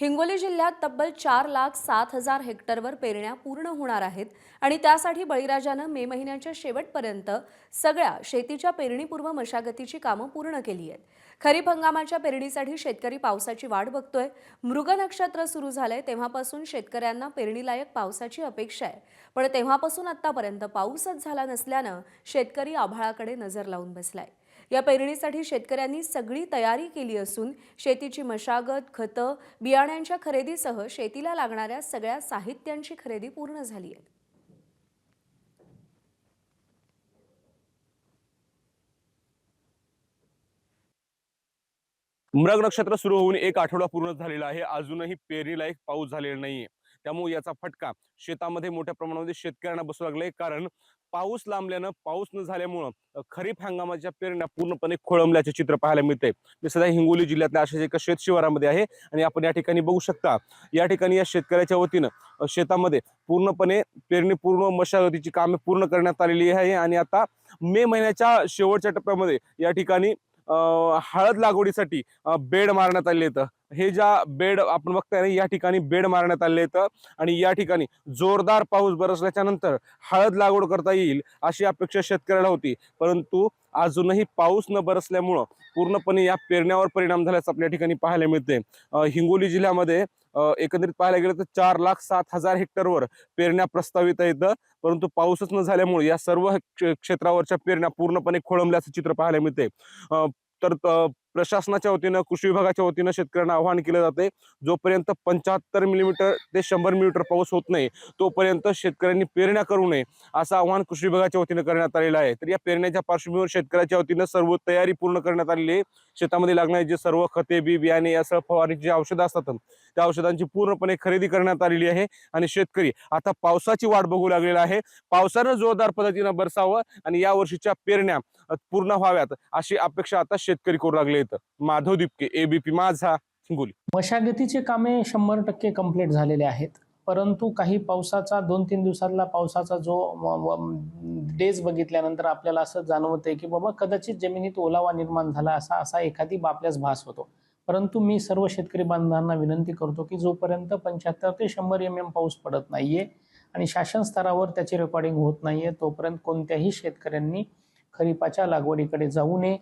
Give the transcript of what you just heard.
हिंगोली जिल्ह्यात तब्बल 4,07,000 हेक्टरवर पेरण्या पूर्ण होणार आहेत आणि त्यासाठी बळीराजानं मे महिन्याच्या शेवटपर्यंत सगळ्या शेतीच्या पेरणीपूर्व मशागतीची कामं पूर्ण केली आहेत। खरीप हंगामाच्या पेरणीसाठी शेतकरी पावसाची वाट बघतोय। मृग नक्षत्र सुरू झालंय तेव्हापासून शेतकऱ्यांना पेरणीलायक पावसाची अपेक्षा आहे, पण तेव्हापासून आतापर्यंत पाऊसच झाला नसल्यानं शेतकरी आभाळाकडे नजर लावून बसलाय। या पेरणीसाठी शेतकऱ्यांनी सगळी तयारी केली असून शेतीची मशागत, खतं, बियाण्यांच्या खरेदीसह शेतीला लागणाऱ्या सगळ्या साहित्यांची खरेदी पूर्ण झाली आहे। मृग नक्षत्र सुरू होऊन एक आठवडा पूर्ण झालेला आहे। अजूनही पेरणीलायक पाऊस झालेला नाहीये। त्यामुळे याचा फटका शेतामध्ये मोठ्या प्रमाणामध्ये शेतकऱ्यांना बसू लागलाय। कारण पाऊस लांबल्यानं, पाऊस न झाल्यामुळं खरीप हंगामाच्या पेरण्या पूर्णपणे खोळंबल्याचे चित्र पाहायला मिळते। मी सध्या हिंगोली जिल्ह्यातल्या अशाच एका शेत शिवारामध्ये आहे आणि आपण या ठिकाणी बघू शकता, या ठिकाणी या शेतकऱ्याच्या वतीनं शेतामध्ये पूर्णपणे पेरणी पूर्ण मशागतीची कामे पूर्ण करण्यात आलेली आहे आणि आता मे महिन्याच्या शेवटच्या टप्प्यामध्ये या ठिकाणी हळद लागवडीसाठी बेड मारण्यात आले आहेत। हे ज्या बेड आपण बघताय ना, या ठिकाणी बेड मारण्यात आले आहेत आणि या ठिकाणी जोरदार पाऊस बरसल्याच्या नंतर हळद लागवड करता येईल अशी अपेक्षा शेतकऱ्याला होती। परंतु अजूनही पाऊस न बरसल्यामुळं पूर्णपणे या पेरण्यावर परिणाम झाल्याचं आपल्या ठिकाणी पाहायला मिळते। हिंगोली जिल्ह्यामध्ये एकंदरीत पाहायला गेलं तर 4,07,000 हेक्टरवर पेरण्या प्रस्तावित आहेत, परंतु पाऊसच न झाल्यामुळे या सर्व क्षेत्रावरच्या पेरण्या पूर्णपणे खोळंबल्याचं चित्र पाहायला मिळते। तर प्रशासनाच्या वतीनं, कृषी विभागाच्या वतीनं शेतकऱ्यांना आवाहन केलं जाते, जोपर्यंत 75 मिलीमीटर ते 100 मिलीमीटर पाऊस होत नाही तोपर्यंत शेतकऱ्यांनी पेरण्या करू नये असं आवाहन कृषी विभागाच्या वतीनं करण्यात आलेलं आहे। तर या पेरण्याच्या पार्श्वभूमीवर शेतकऱ्याच्या वतीनं सर्व तयारी पूर्ण करण्यात आलेली आहे। शेतामध्ये लागणारे जे सर्व खते, बी बियाणे यासह फवारणीची जी औषधं असतात त्या औषधांची पूर्णपणे खरेदी करण्यात आलेली आहे आणि शेतकरी आता पावसाची वाट बघू लागलेला आहे। पावसानं जोरदार पद्धतीनं बरसावं आणि या वर्षीच्या पेरण्या पूर्ण व्हाव्यात अशी अपेक्षा आता शेतकरी करू लागले आहेत। माधव दिपके, एबीपी माझा, हिंगोली। मशागतीचे कामे 100% कंप्लीट झालेले आहेत, परंतु काही पावसाचा 2-3 दिवसातला पावसाचा जो डेज बघितल्यानंतर आपल्याला असं जाणवतंय की बाबा कदाचित जमिनीत ओलावा निर्माण झाला असा एखादी आपल्यास भास होतो। परंतु मी सर्व शेतकरी बांधवांना विनंती करतो की जोपर्यंत 75 ते 100 mm पाऊस पडत नाहीये आणि शासन स्तरावर त्याची रेकॉर्डिंग होत नाहीये तोपर्यंत कोणत्याही शेतकऱ्यांनी खरीपाच्या लागवडीकडे जाऊ नये।